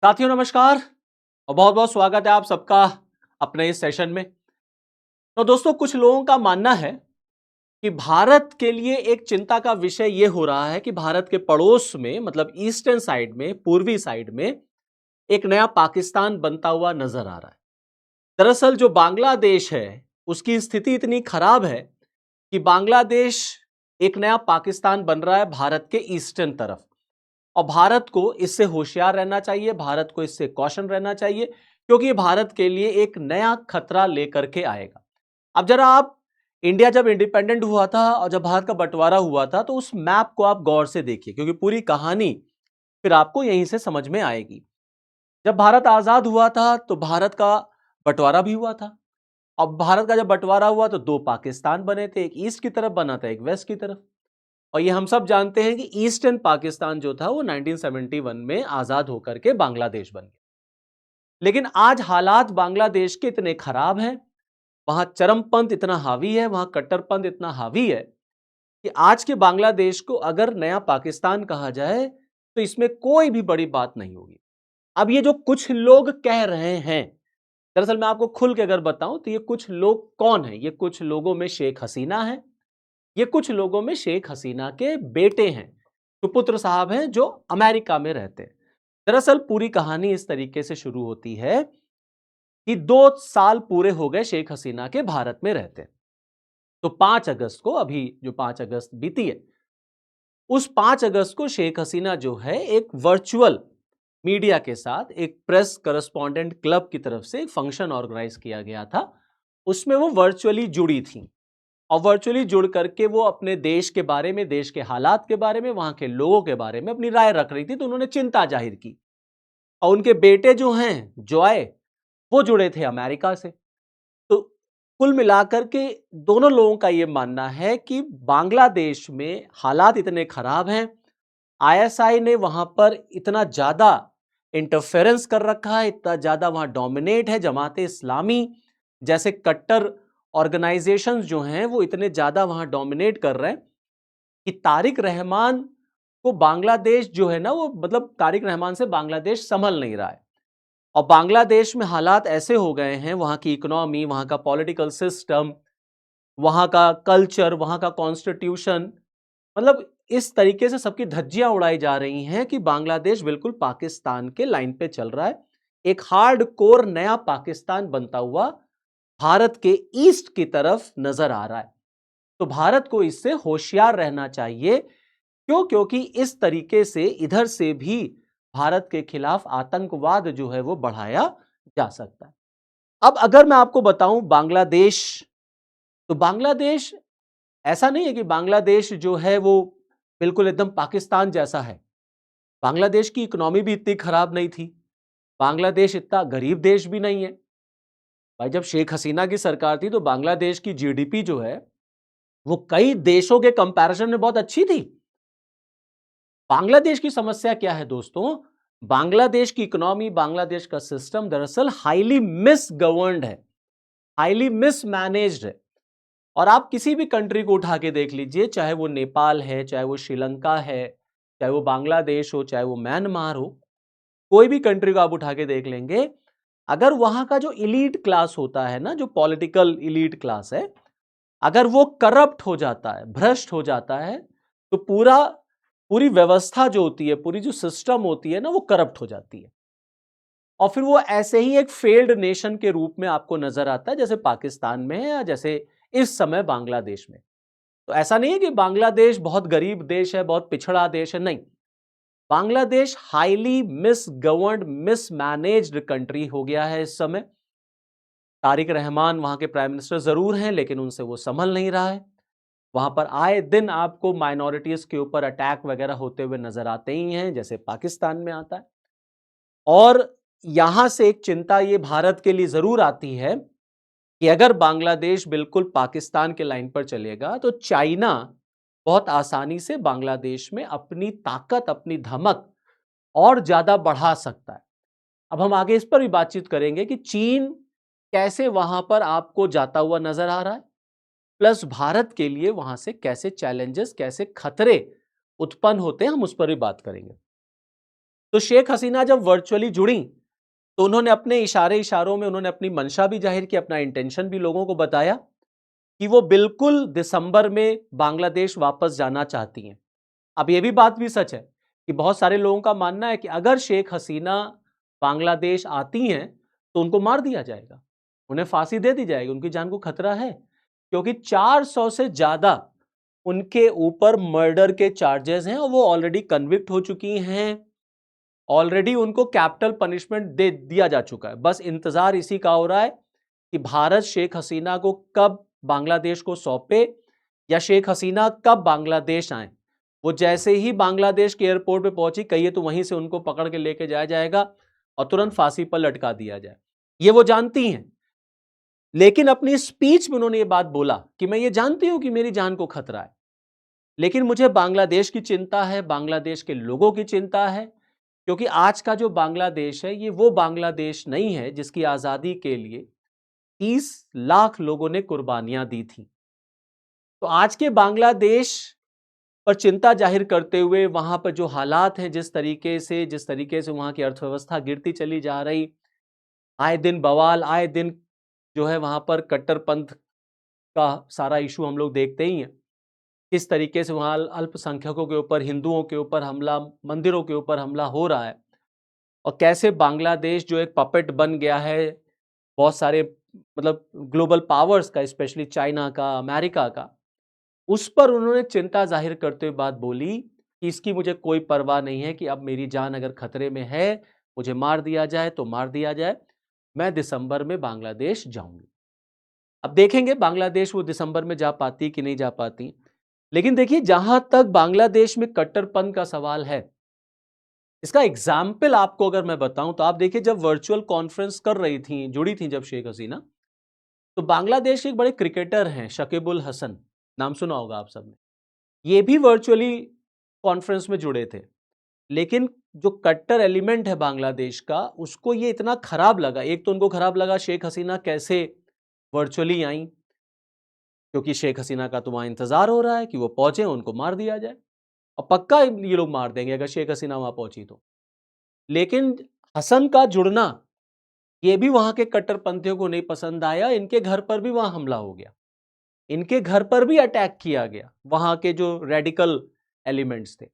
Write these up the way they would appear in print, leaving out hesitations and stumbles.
साथियों नमस्कार और बहुत बहुत स्वागत है आप सबका अपने इस सेशन में। तो दोस्तों कुछ लोगों का मानना है कि भारत के लिए एक चिंता का विषय यह हो रहा है कि भारत के पड़ोस में मतलब ईस्टर्न साइड में पूर्वी साइड में एक नया पाकिस्तान बनता हुआ नजर आ रहा है। दरअसल जो बांग्लादेश है उसकी स्थिति इतनी खराब है कि बांग्लादेश एक नया पाकिस्तान बन रहा है भारत के ईस्टर्न तरफ। और भारत को इससे होशियार रहना चाहिए, भारत को इससे कॉशन रहना चाहिए, क्योंकि ये भारत के लिए एक नया खतरा लेकर के आएगा। अब जरा आप इंडिया जब इंडिपेंडेंट हुआ था और जब भारत का बंटवारा हुआ था तो उस मैप को आप गौर से देखिए, क्योंकि पूरी कहानी फिर आपको यहीं से समझ में आएगी। जब भारत आजाद हुआ था तो भारत का बंटवारा भी हुआ था। अब भारत का जब बंटवारा हुआ तो दो पाकिस्तान बने थे, एक ईस्ट की तरफ बना था, एक वेस्ट की तरफ। और ये हम सब जानते हैं कि ईस्टर्न पाकिस्तान जो था वो 1971 में आजाद होकर के बांग्लादेश बन गया। लेकिन आज हालात बांग्लादेश के इतने खराब हैं, वहां चरमपंथ इतना हावी है, वहां कट्टरपंथ इतना हावी है कि आज के बांग्लादेश को अगर नया पाकिस्तान कहा जाए तो इसमें कोई भी बड़ी बात नहीं होगी। अब ये जो कुछ लोग कह रहे हैं, दरअसल मैं आपको खुल के अगर बताऊं तो ये कुछ लोग कौन है? ये कुछ लोगों में शेख हसीना है, ये कुछ लोगों में शेख हसीना के बेटे हैं, सुपुत्र साहब हैं जो अमेरिका में रहते हैं। दरअसल पूरी कहानी इस तरीके से शुरू होती है कि 2 साल पूरे हो गए शेख हसीना के भारत में रहते हैं। तो 5 अगस्त को, अभी जो 5 अगस्त बीती है, उस 5 अगस्त को शेख हसीना जो है एक वर्चुअल मीडिया के साथ एक प्रेस करस्पॉन्डेंट क्लब की तरफ से एक फंक्शन ऑर्गेनाइज किया गया था। उसमें वो वर्चुअली जुड़ी थी और वर्चुअली जुड़ करके वो अपने देश के बारे में, देश के हालात के बारे में, वहां के लोगों के बारे में अपनी राय रख रही थी। तो उन्होंने चिंता जाहिर की और उनके बेटे जो हैं जॉय, वो जुड़े थे अमेरिका से। तो कुल मिलाकर के दोनों लोगों का ये मानना है कि बांग्लादेश में हालात इतने खराब हैं, आईएसआई ने वहां पर इतना ज्यादा इंटरफेरेंस कर रखा है, इतना ज्यादा वहां डोमिनेट है, जमाते इस्लामी जैसे कट्टर ऑर्गेनाइजेशंस जो हैं वो इतने ज्यादा वहां डोमिनेट कर रहे हैं कि तारिक रहमान को बांग्लादेश जो है ना, वो मतलब तारिक रहमान से बांग्लादेश संभल नहीं रहा है। और बांग्लादेश में हालात ऐसे हो गए हैं, वहां की इकोनॉमी, वहां का पॉलिटिकल सिस्टम, वहां का कल्चर, वहां का कॉन्स्टिट्यूशन, मतलब इस तरीके से सबकी धज्जियां उड़ाई जा रही हैं कि बांग्लादेश बिल्कुल पाकिस्तान के लाइन पे चल रहा है। एक हार्ड कोर नया पाकिस्तान बनता हुआ भारत के ईस्ट की तरफ नजर आ रहा है। तो भारत को इससे होशियार रहना चाहिए। क्यों? क्योंकि इस तरीके से इधर से भी भारत के खिलाफ आतंकवाद जो है वो बढ़ाया जा सकता है। अब अगर मैं आपको बताऊं बांग्लादेश, तो बांग्लादेश ऐसा नहीं है कि बांग्लादेश जो है वो बिल्कुल एकदम पाकिस्तान जैसा है। बांग्लादेश की इकोनॉमी भी इतनी खराब नहीं थी, बांग्लादेश इतना गरीब देश भी नहीं है। भाई जब शेख हसीना की सरकार थी तो बांग्लादेश की जीडीपी जो है वो कई देशों के कंपैरिजन में बहुत अच्छी थी। बांग्लादेश की समस्या क्या है दोस्तों? बांग्लादेश की इकोनॉमी, बांग्लादेश का सिस्टम दरअसल हाईली मिसगवर्न्ड है, हाईली मिसमैनेज्ड है। और आप किसी भी कंट्री को उठा के देख लीजिए, चाहे वो नेपाल है, चाहे वो श्रीलंका है, चाहे वो बांग्लादेश हो, चाहे वो म्यांमार हो, कोई भी कंट्री को आप उठा के देख लेंगे, अगर वहां का जो इलीट क्लास होता है ना, जो पॉलिटिकल इलीट क्लास है, अगर वो करप्ट हो जाता है, भ्रष्ट हो जाता है, तो पूरी व्यवस्था जो होती है, पूरी जो सिस्टम होती है ना, वो करप्ट हो जाती है। और फिर वो ऐसे ही एक फेल्ड नेशन के रूप में आपको नजर आता है, जैसे पाकिस्तान में है या जैसे इस समय बांग्लादेश में। तो ऐसा नहीं है कि बांग्लादेश बहुत गरीब देश है, बहुत पिछड़ा देश है, नहीं। बांग्लादेश हाईली मिसगवर्न्ड, मिसमैनेज्ड कंट्री हो गया है इस समय। तारिक रहमान वहां के प्राइम मिनिस्टर जरूर हैं, लेकिन उनसे वो संभल नहीं रहा है। वहां पर आए दिन आपको माइनॉरिटीज के ऊपर अटैक वगैरह होते हुए नजर आते ही हैं, जैसे पाकिस्तान में आता है। और यहां से एक चिंता ये भारत के लिए जरूर आती है कि अगर बांग्लादेश बिल्कुल पाकिस्तान के लाइन पर चलेगा तो चाइना बहुत आसानी से बांग्लादेश में अपनी ताकत, अपनी धमक और ज्यादा बढ़ा सकता है। अब हम आगे इस पर भी बातचीत करेंगे कि चीन कैसे वहां पर आपको जाता हुआ नजर आ रहा है, प्लस भारत के लिए वहां से कैसे चैलेंजेस, कैसे खतरे उत्पन्न होते हैं, हम उस पर भी बात करेंगे। तो शेख हसीना जब वर्चुअली जुड़ी तो उन्होंने अपने इशारों में उन्होंने अपनी मंशा भी जाहिर की, अपना इंटेंशन भी लोगों को बताया कि वो बिल्कुल दिसंबर में बांग्लादेश वापस जाना चाहती हैं। अब ये भी बात भी सच है कि बहुत सारे लोगों का मानना है कि अगर शेख हसीना बांग्लादेश आती हैं तो उनको मार दिया जाएगा, उन्हें फांसी दे दी जाएगी, उनकी जान को खतरा है, क्योंकि 400 से ज्यादा उनके ऊपर मर्डर के चार्जेस हैं और वो ऑलरेडी कन्विक्ट हो चुकी हैं, ऑलरेडी उनको कैपिटल पनिशमेंट दे दिया जा चुका है। बस इंतजार इसी का हो रहा है कि भारत शेख हसीना को कब बांग्लादेश को सौंपे या शेख हसीना कब बांग्लादेश आए। वो जैसे ही बांग्लादेश के एयरपोर्ट पे पहुंची, कहिए तो वहीं से उनको पकड़ के लेके जाया जाएगा और तुरंत फांसी पर लटका दिया जाए, ये वो जानती हैं। लेकिन अपनी स्पीच में उन्होंने ये बात बोला कि मैं ये जानती हूं कि मेरी जान को खतरा है, लेकिन मुझे बांग्लादेश की चिंता है, बांग्लादेश के लोगों की चिंता है, क्योंकि आज का जो बांग्लादेश है ये वो बांग्लादेश नहीं है जिसकी आजादी के लिए 30 लाख लोगों ने कुर्बानियां दी थी। तो आज के बांग्लादेश पर चिंता जाहिर करते हुए वहां पर जो हालात हैं, जिस तरीके से वहां की अर्थव्यवस्था गिरती चली जा रही, आए दिन बवाल, आए दिन जो है वहां पर कट्टरपंथ का सारा इशू हम लोग देखते ही हैं, किस तरीके से वहां अल्पसंख्यकों के ऊपर, हिंदुओं के ऊपर हमला, मंदिरों के ऊपर हमला हो रहा है, और कैसे बांग्लादेश जो एक पपेट बन गया है बहुत सारे मतलब ग्लोबल पावर्स का, स्पेशली चाइना का, अमेरिका का। उस पर उन्होंने चिंता जाहिर करते हुए बात बोली कि इसकी मुझे कोई परवाह नहीं है कि अब मेरी जान अगर खतरे में है, मुझे मार दिया जाए तो मार दिया जाए, मैं दिसंबर में बांग्लादेश जाऊंगी। अब देखेंगे बांग्लादेश वो दिसंबर में जा पाती कि नहीं जा पाती। लेकिन देखिए, जहां तक बांग्लादेश में कट्टरपंथ का सवाल है, इसका एग्जाम्पल आपको अगर मैं बताऊं तो आप देखिए, जब वर्चुअल कॉन्फ्रेंस कर रही थी, जुड़ी थी जब शेख हसीना, तो बांग्लादेश के एक बड़े क्रिकेटर हैं शकीबुल हसन, नाम सुना होगा आप सबने, ये भी वर्चुअली कॉन्फ्रेंस में जुड़े थे। लेकिन जो कट्टर एलिमेंट है बांग्लादेश का, उसको ये इतना खराब लगा, एक तो उनको खराब लगा शेख हसीना कैसे वर्चुअली आई, क्योंकि शेख हसीना का तो वहां इंतजार हो रहा है कि वो पहुंचे, उनको मार दिया जाए, और पक्का ये लोग मार देंगे अगर शेख हसीना वहां पहुंची तो। लेकिन हसन का जुड़ना, ये भी वहां के कट्टरपंथियों को नहीं पसंद आया, इनके घर पर भी वहां हमला हो गया, इनके घर पर भी अटैक किया गया, वहां के जो रेडिकल एलिमेंट्स थे।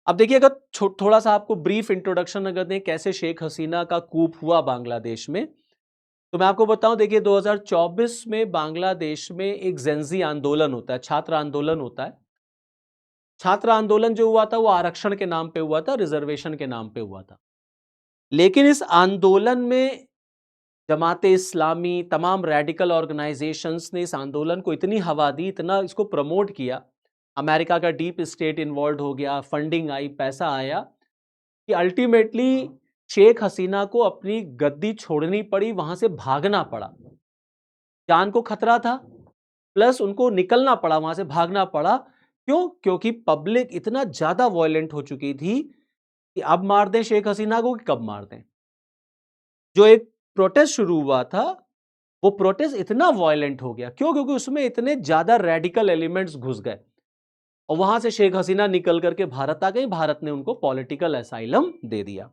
अब देखिए, अगर थोड़ा सा आपको ब्रीफ इंट्रोडक्शन अगर दें कैसे शेख हसीना का कूप हुआ बांग्लादेश में, तो मैं आपको बताऊं, देखिए 2024 में बांग्लादेश में एक जेंजी आंदोलन होता है, छात्र आंदोलन होता है। छात्र आंदोलन जो हुआ था वो आरक्षण के नाम पे हुआ था, रिजर्वेशन के नाम पे हुआ था। लेकिन इस आंदोलन में जमाते इस्लामी, तमाम रेडिकल ऑर्गेनाइजेशंस ने इस आंदोलन को इतनी हवा दी, इतना इसको प्रमोट किया, अमेरिका का डीप स्टेट इन्वॉल्व हो गया, फंडिंग आई, पैसा आया, कि अल्टीमेटली शेख हसीना को अपनी गद्दी छोड़नी पड़ी, वहां से भागना पड़ा, जान को खतरा था, प्लस उनको निकलना पड़ा, वहां से भागना पड़ा। क्यों? क्योंकि पब्लिक इतना ज्यादा वॉयलेंट हो चुकी थी कि अब मार दें शेख हसीना को कि कब मार दें। जो एक प्रोटेस्ट शुरू हुआ था, वो प्रोटेस्ट इतना वॉयलेंट हो गया, क्यों? क्योंकि उसमें इतने ज्यादा रेडिकल एलिमेंट्स घुस गए, और वहां से शेख हसीना निकल करके भारत आ गई, भारत ने उनको पॉलिटिकल असाइलम दे दिया।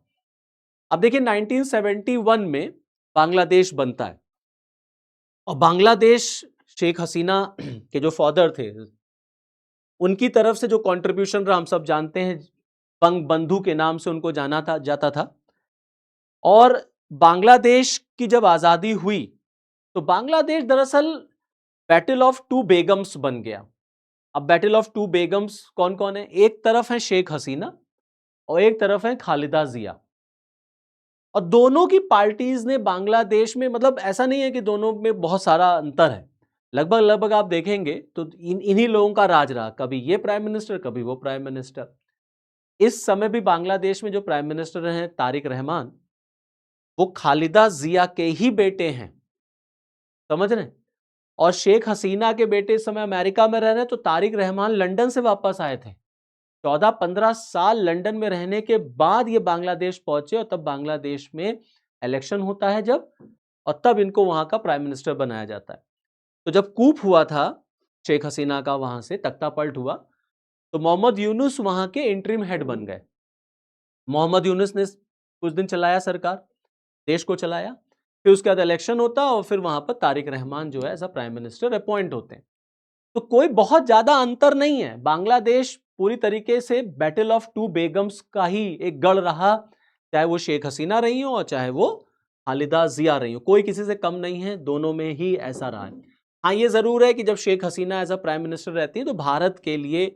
अब देखिए 1971 में बांग्लादेश बनता है, और बांग्लादेश शेख हसीना के जो फादर थे, उनकी तरफ से जो कंट्रीब्यूशन रहा हम सब जानते हैं, बंग बंधु के नाम से उनको जाता था। और बांग्लादेश की जब आजादी हुई तो बांग्लादेश दरअसल बैटल ऑफ टू बेगम्स बन गया। अब बैटल ऑफ टू बेगम्स कौन कौन है? एक तरफ है शेख हसीना और एक तरफ है खालिदा जिया, और दोनों की पार्टीज ने बांग्लादेश में, मतलब ऐसा नहीं है कि दोनों में बहुत सारा अंतर है, लगभग लगभग आप देखेंगे तो इन्हीं लोगों का राज रहा, कभी ये प्राइम मिनिस्टर, कभी वो प्राइम मिनिस्टर। इस समय भी बांग्लादेश में जो प्राइम मिनिस्टर हैं तारिक रहमान, वो खालिदा जिया के ही बेटे हैं, समझ रहे हैं? और शेख हसीना के बेटे इस समय अमेरिका में रह रहे हैं, तो तारिक रहमान लंदन से वापस आए थे, 14-15 साल लंदन में रहने के बाद ये बांग्लादेश पहुंचे, और तब बांग्लादेश में इलेक्शन होता है जब, और तब इनको वहां का प्राइम मिनिस्टर बनाया जाता है। तो जब कूप हुआ था शेख हसीना का, वहां से तख्ता पलट हुआ, तो मोहम्मद यूनुस वहां के इंटरिम हेड बन गए। मोहम्मद यूनुस ने कुछ दिन चलाया सरकार, देश को चलाया, फिर उसके बाद इलेक्शन होता और फिर वहां पर तारिक रहमान जो है as a prime minister appoint होते हैं। तो कोई बहुत ज्यादा अंतर नहीं है। बांग्लादेश पूरी तरीके से बैटल ऑफ टू बेगम्स का ही एक गढ़ रहा, चाहे वो शेख हसीना रही हो और चाहे वो खालिदा जिया रही हो, कोई किसी से कम नहीं है, दोनों में ही ऐसा रहा है। हाँ, ये जरूर है कि जब Sheikh Hasina as a prime minister रहती है तो भारत के लिए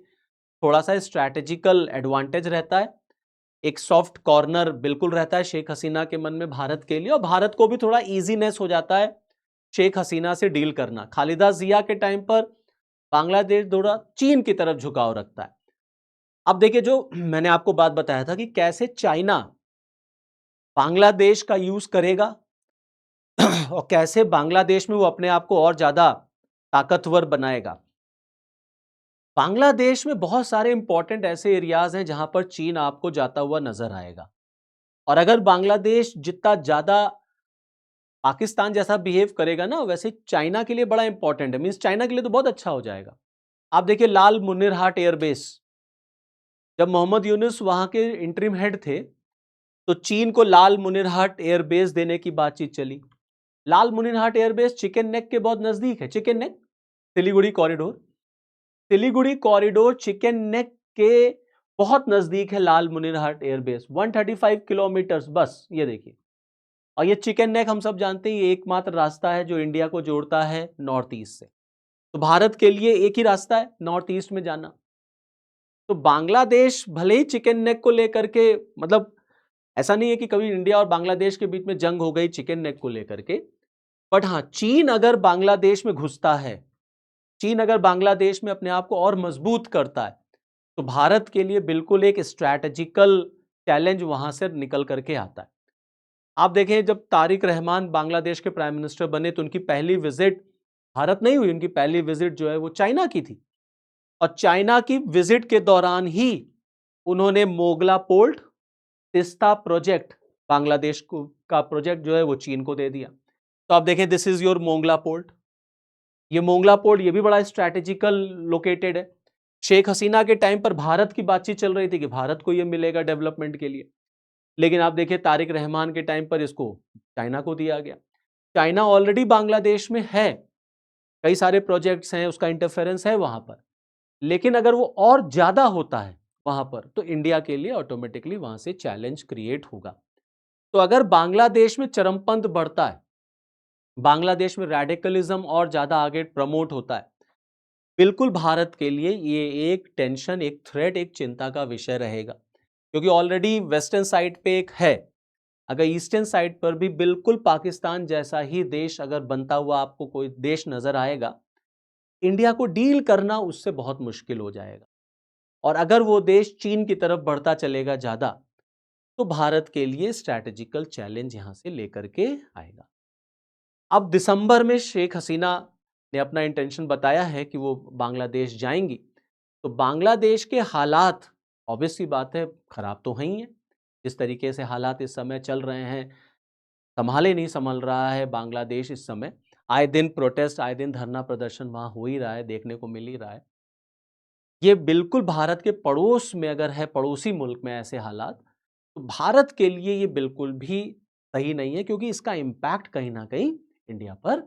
थोड़ा सा स्ट्रैटेजिकल एडवांटेज रहता है, एक सॉफ्ट कॉर्नर बिल्कुल रहता है शेख हसीना के मन में भारत के लिए, और भारत को भी थोड़ा इजीनेस हो जाता है शेख हसीना से डील करना। खालिदा जिया के टाइम पर बांग्लादेश थोड़ा चीन की तरफ झुकाव रखता है। अब देखिए, जो मैंने आपको बात बताया था कि कैसे चाइना बांग्लादेश का यूज करेगा और कैसे बांग्लादेश में वो अपने आप को और ज्यादा ताकतवर बनाएगा। बांग्लादेश में बहुत सारे इंपॉर्टेंट ऐसे एरियाज हैं जहां पर चीन आपको जाता हुआ नजर आएगा, और अगर बांग्लादेश जितना ज्यादा पाकिस्तान जैसा बिहेव करेगा ना, वैसे चाइना के लिए बड़ा इंपॉर्टेंट है, मींस चाइना के लिए तो बहुत अच्छा हो जाएगा। आप देखिए लाल मुनिरहाट एयरबेस, जब मोहम्मद यूनुस वहां के इंटरिम हेड थे तो चीन को लाल मुनिरहाट एयरबेस देने की बातचीत चली। लाल मुनिरहाट एयरबेस चिकन नेक के बहुत नजदीक है, chicken neck Siliguri corridor, Siliguri corridor chicken neck के बहुत नजदीक है लाल मुनिरहाट एयरबेस, 135 किलोमीटर बस, ये देखिए। और ये चिकन नेक हम सब जानते हैं, ये एकमात्र रास्ता है जो इंडिया को जोड़ता है नॉर्थ ईस्ट से, तो भारत के लिए एक ही रास्ता है नॉर्थ ईस्ट में जाना। तो बांग्लादेश भले ही चिकन नेक को लेकर के, मतलब ऐसा नहीं है कि कभी इंडिया और बांग्लादेश के बीच में जंग हो गई चिकन नेक को लेकर के, बट हाँ, चीन अगर बांग्लादेश में घुसता है, चीन अगर बांग्लादेश में अपने आप को और मजबूत करता है, तो भारत के लिए बिल्कुल एक स्ट्रैटेजिकल चैलेंज वहां से निकल करके आता है। आप देखें, जब तारिक रहमान बांग्लादेश के प्राइम मिनिस्टर बने तो उनकी पहली विजिट भारत नहीं हुई, उनकी पहली विजिट जो है वो चाइना की थी, और चाइना की विजिट के दौरान ही उन्होंने मोगला पोर्ट, तिस्ता प्रोजेक्ट, बांग्लादेश को का प्रोजेक्ट जो है वो चीन को दे दिया। तो आप देखें, this is your Mongla port, ये मोंगला पोर्ट ये भी बड़ा स्ट्रैटेजिकल लोकेटेड है। शेख हसीना के टाइम पर भारत की बातचीत चल रही थी कि भारत को ये मिलेगा डेवलपमेंट के लिए, लेकिन आप देखिए तारिक रहमान के टाइम पर इसको चाइना को दिया गया। चाइना ऑलरेडी बांग्लादेश में है, कई सारे प्रोजेक्ट्स हैं, उसका इंटरफेरेंस है वहां पर, लेकिन अगर वो और ज्यादा होता है वहां पर तो इंडिया के लिए ऑटोमेटिकली वहां से चैलेंज क्रिएट होगा। तो अगर बांग्लादेश में चरमपंथ बढ़ता है, बांग्लादेश में रेडिकलिज्म और ज्यादा आगे प्रमोट होता है, बिल्कुल भारत के लिए ये एक टेंशन, एक थ्रेट, एक चिंता का विषय रहेगा, क्योंकि ऑलरेडी वेस्टर्न साइड पे एक है, अगर ईस्टर्न साइड पर भी बिल्कुल पाकिस्तान जैसा ही देश अगर बनता हुआ आपको कोई देश नजर आएगा, इंडिया को डील करना उससे बहुत मुश्किल हो जाएगा। और अगर वो देश चीन की तरफ बढ़ता चलेगा ज्यादा, तो भारत के लिए स्ट्रैटेजिकल चैलेंज यहां से लेकर के आएगा। अब दिसंबर में शेख हसीना ने अपना इंटेंशन बताया है कि वो बांग्लादेश जाएंगी, तो बांग्लादेश के हालात ऑब्वियस सी बात है खराब तो हैं ही है, जिस तरीके से हालात इस समय चल रहे हैं, संभाले नहीं संभल रहा है बांग्लादेश इस समय, आए दिन प्रोटेस्ट, आए दिन धरना प्रदर्शन वहां हो ही रहा है, देखने को मिल ही रहा है। ये बिल्कुल भारत के पड़ोस में अगर है, पड़ोसी मुल्क में ऐसे हालात, तो भारत के लिए ये बिल्कुल भी सही नहीं है, क्योंकि इसका इम्पैक्ट कहीं ना कहीं इंडिया पर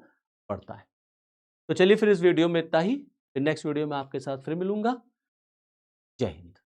पड़ता है। तो चलिए फिर इस वीडियो में इतना ही, फिर नेक्स्ट वीडियो में आपके साथ फिर मिलूंगा। जय हिंद।